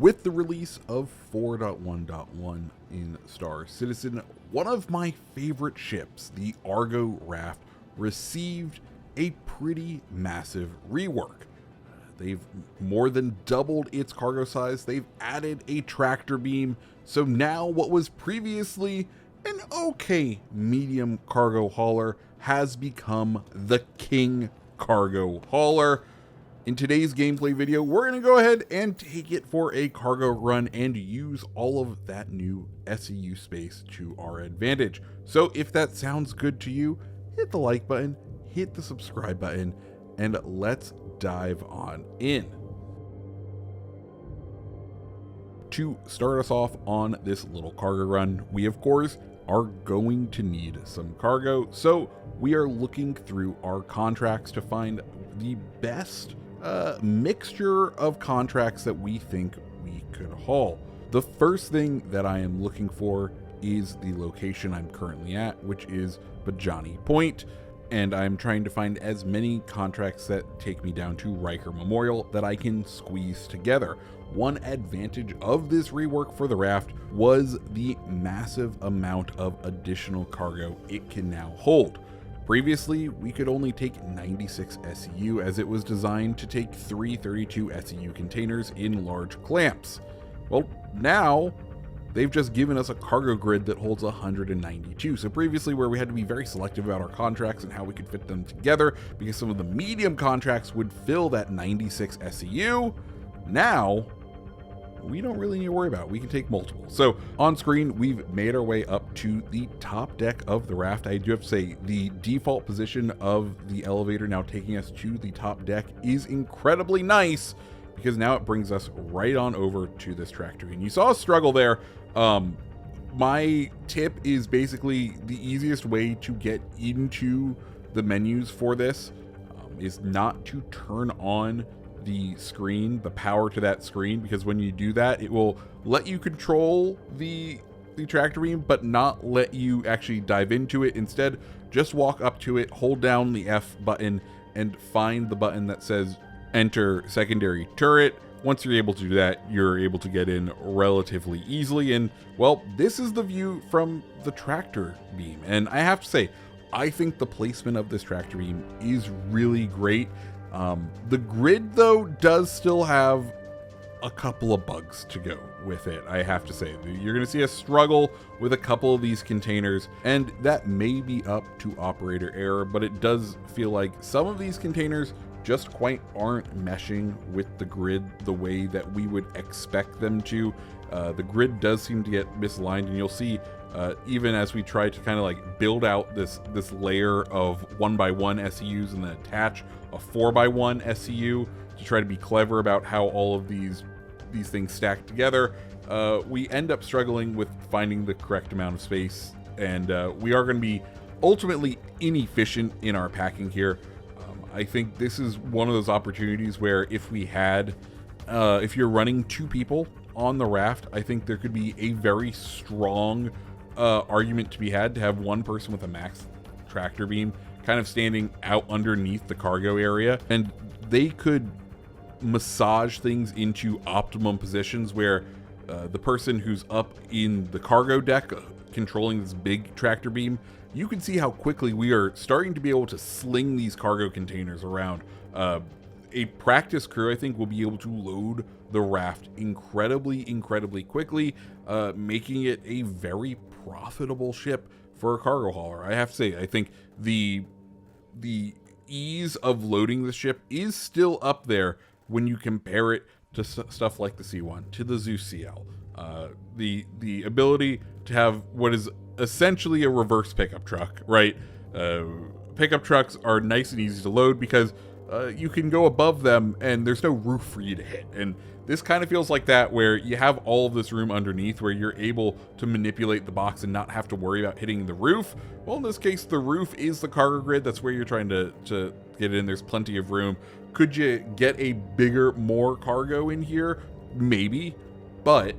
With the release of 4.1.1 in Star Citizen, one of my favorite ships, the Argo Raft, received a pretty massive rework. They've more than doubled its cargo size, they've added a tractor beam, so now what was previously an okay medium cargo hauler has become the king cargo hauler. In today's gameplay video, we're going to go ahead and take it for a cargo run and use all of that new SEU space to our advantage. So if that sounds good to you, hit the like button, hit the subscribe button, and let's dive on in. To start us off on this little cargo run, we of course are going to need some cargo, so we are looking through our contracts to find the best mixture of contracts that we think we could haul. The first thing that I am looking for is the location I'm currently at, which is Bajani Point, and I'm trying to find as many contracts that take me down to Riker Memorial that I can squeeze together. One advantage of this rework for the raft was the massive amount of additional cargo it can now hold. Previously, we could only take 96 SEU as it was designed to take 332 SEU containers in large clamps. Well, now they've just given us a cargo grid that holds 192. So previously, where we had to be very selective about our contracts and how we could fit them together because some of the medium contracts would fill that 96 SEU, now we don't really need to worry about it. We can take multiple. So on screen, we've made our way up to the top deck of the raft. I do have to say the default position of the elevator now taking us to the top deck is incredibly nice because now it brings us right on over to this tractor. And you saw a struggle there. My tip is basically the easiest way to get into the menus for this is not to turn on the screen, the power to that screen, because when you do that, it will let you control the tractor beam, but not let you actually dive into it. Instead, just walk up to it, hold down the F button, and find the button that says enter secondary turret. Once you're able to do that, you're able to get in relatively easily. And well, this is the view from the tractor beam. And I have to say, I think the placement of this tractor beam is really great. The grid, though, does still have a couple of bugs to go with it, I have to say. You're going to see a struggle with a couple of these containers, and that may be up to operator error, but it does feel like some of these containers just quite aren't meshing with the grid the way that we would expect them to. The grid does seem to get misaligned, and you'll see even as we try to kind of like build out this layer of 1x1 SEUs and then attach a 4x1 SEU to try to be clever about how all of these things stack together, we end up struggling with finding the correct amount of space, and we are going to be ultimately inefficient in our packing here. I think this is one of those opportunities where if you're running two people on the raft, I think there could be a very strong argument to be had to have one person with a max tractor beam kind of standing out underneath the cargo area, and they could massage things into optimum positions where the person who's up in the cargo deck controlling this big tractor beam, you can see how quickly we are starting to be able to sling these cargo containers around. A practice crew, I think, will be able to load the raft incredibly quickly, making it a very profitable ship for a cargo hauler. I have to say, I think the ease of loading the ship is still up there when you compare it to stuff like the C1, to the Zeus CL. The ability to have what is essentially a reverse pickup truck, right? Pickup trucks are nice and easy to load because you can go above them and there's no roof for you to hit. And this kind of feels like that, where you have all of this room underneath where you're able to manipulate the box and not have to worry about hitting the roof. Well, in this case, the roof is the cargo grid. That's where you're trying to get in. There's plenty of room. Could you get a bigger, more cargo in here? Maybe, but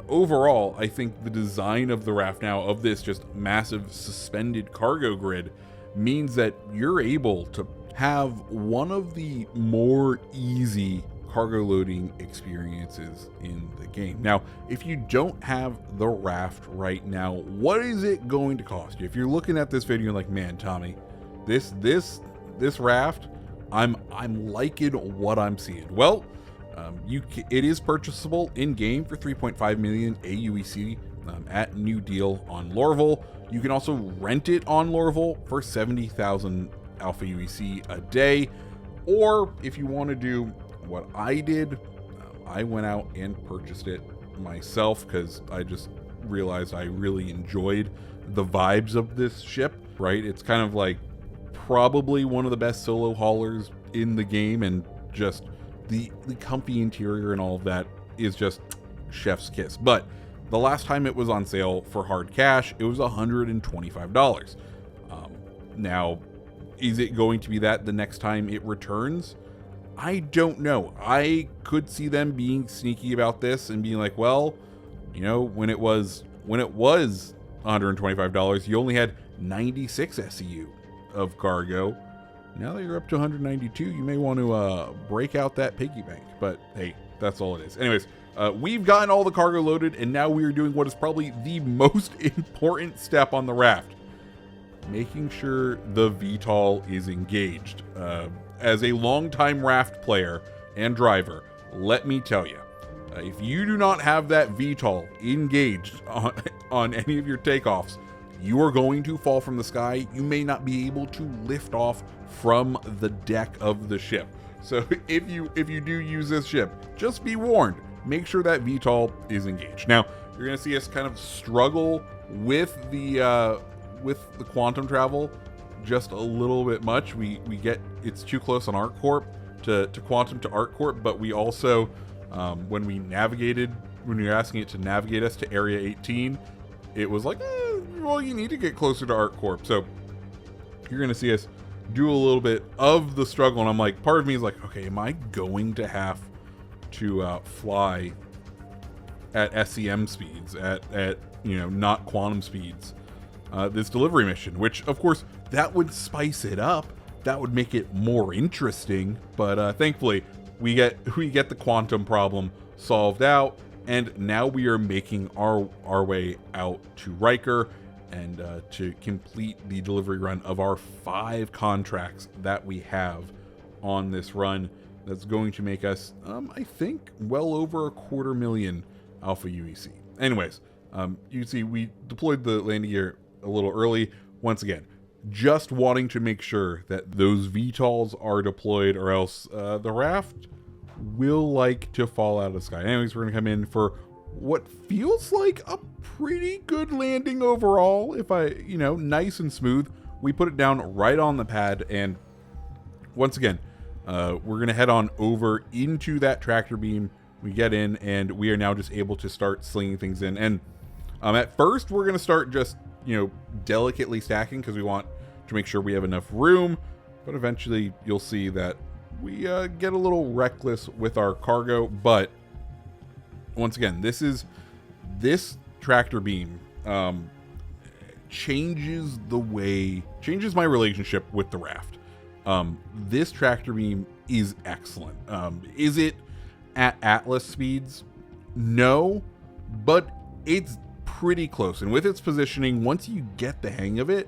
overall, I think the design of the raft now, of this just massive suspended cargo grid, means that you're able to have one of the more easy cargo loading experiences in the game. Now, if you don't have the raft right now, what is it going to cost you? If you're looking at this video like, man, Tommy, this raft, I'm liking what I'm seeing. Well, it is purchasable in game for 3.5 million AUEC at New Deal on Lorville. You can also rent it on Lorville for 70,000 Alpha UEC a day. Or if you want to do what I did, I went out and purchased it myself because I just realized I really enjoyed the vibes of this ship, right? It's kind of like probably one of the best solo haulers in the game, and just the comfy interior and all of that is just chef's kiss. But the last time it was on sale for hard cash, it was $125. Now, is it going to be that the next time it returns? I don't know. I could see them being sneaky about this and being like, well, you know, when it was $125, you only had 96 SEU of cargo. Now that you're up to 192, you may want to break out that piggy bank. But hey, that's all it is. Anyways, we've gotten all the cargo loaded, and now we are doing what is probably the most important step on the raft: making sure the VTOL is engaged. As a longtime raft player and driver, let me tell you, if you do not have that VTOL engaged on any of your takeoffs, you are going to fall from the sky. You may not be able to lift off from the deck of the ship. So if you do use this ship, just be warned, make sure that VTOL is engaged. Now, you're going to see us kind of struggle with the quantum travel just a little bit much. We get, it's too close on ArcCorp to quantum to ArcCorp, but we also, when we were asking it to navigate us to Area 18, it was like, well, you need to get closer to ArcCorp. So you're going to see us do a little bit of the struggle, and I'm like, part of me is like, okay, am I going to have to fly at SEM speeds, at you know, not quantum speeds, this delivery mission? Which, of course, that would spice it up. That would make it more interesting. But thankfully, we get the quantum problem solved out, and now we are making our way out to Riker and to complete the delivery run of our 5 contracts that we have on this run. That's going to make us, I think, well over 250,000 Alpha UEC. Anyways, you can see we deployed the landing gear a little early. Once again, just wanting to make sure that those VTOLs are deployed, or else the raft will like to fall out of the sky. Anyways, we're going to come in for what feels like a pretty good landing overall. If nice and smooth. We put it down right on the pad, and once again, we're going to head on over into that tractor beam. We get in, and we are now just able to start slinging things in. And at first, we're going to start just, delicately stacking because we want to make sure we have enough room. But eventually, you'll see that we get a little reckless with our cargo. But once again, this tractor beam changes my relationship with the raft. This tractor beam is excellent. Is it at Atlas speeds? No, but it's pretty close. And with its positioning, once you get the hang of it,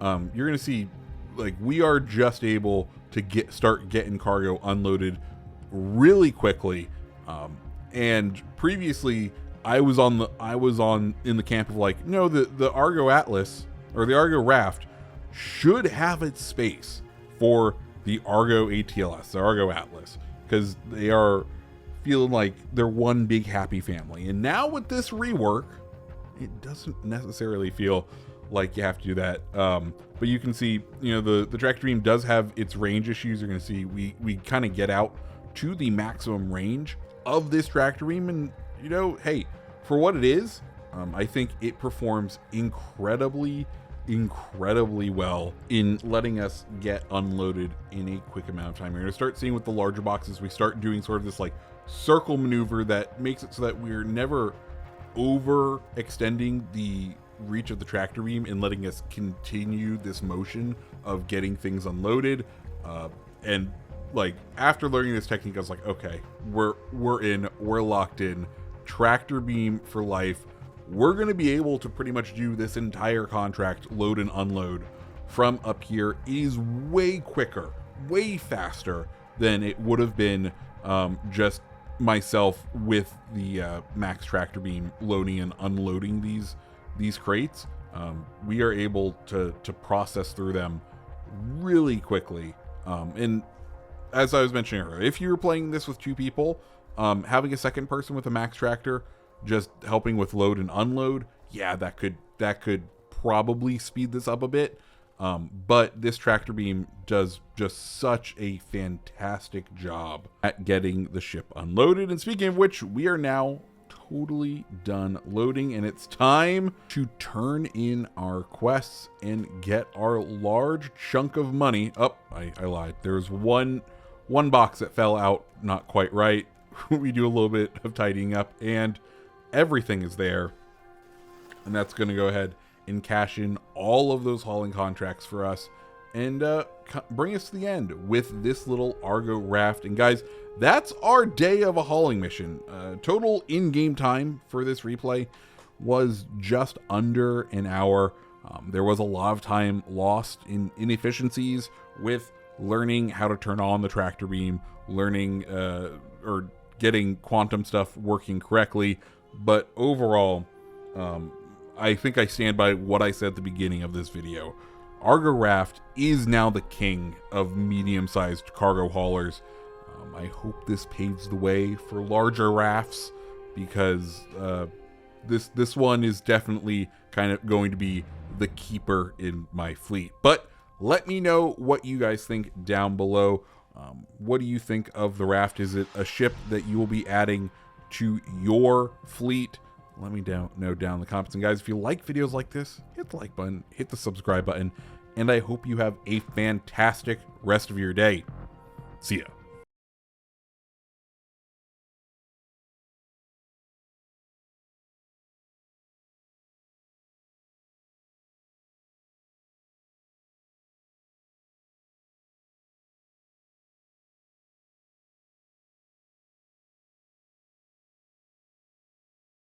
you're going to see, like, we are just able to start getting cargo unloaded really quickly. And previously, I was in the camp of like, no, the Argo Atlas or the Argo Raft should have its space for the Argo ATLS, the Argo Atlas, because they are feeling like they're one big happy family. And now with this rework, it doesn't necessarily feel like you have to do that. But you can see, the tractor beam does have its range issues. You're going to see we kind of get out to the maximum range of this tractor beam, and hey, for what it is, I think it performs incredibly well in letting us get unloaded in a quick amount of time. You're going to start seeing with the larger boxes, we start doing sort of this like circle maneuver that makes it so that we're never overextending the reach of the tractor beam and letting us continue this motion of getting things unloaded. And like after learning this technique, I was like, okay, we're locked in. Tractor beam for life. We're going to be able to pretty much do this entire contract, load and unload, from up here. It is way quicker, way faster than it would have been just myself with the max tractor beam loading and unloading these crates. We are able to process through them really quickly. And as I was mentioning earlier, if you were playing this with 2 people, having a second person with a max tractor just helping with load and unload, yeah, that could probably speed this up a bit. But this tractor beam does just such a fantastic job at getting the ship unloaded. And speaking of which, we are now totally done loading, and it's time to turn in our quests and get our large chunk of money. Oh, I lied. There's one box that fell out not quite right. We do a little bit of tidying up and everything is there, and that's going to go ahead and cash in all of those hauling contracts for us and bring us to the end with this little Argo Raft. And guys, that's our day of a hauling mission. Total in-game time for this replay was just under an hour. There was a lot of time lost in inefficiencies with learning how to turn on the tractor beam, learning or getting quantum stuff working correctly. But overall, I think I stand by what I said at the beginning of this video. Argo Raft is now the king of medium-sized cargo haulers. I hope this paves the way for larger rafts, because this one is definitely kind of going to be the keeper in my fleet. But let me know what you guys think down below. What do you think of the raft? Is it a ship that you will be adding to your fleet? Let me know down in the comments. And guys, if you like videos like this, hit the like button, hit the subscribe button, and I hope you have a fantastic rest of your day. See ya.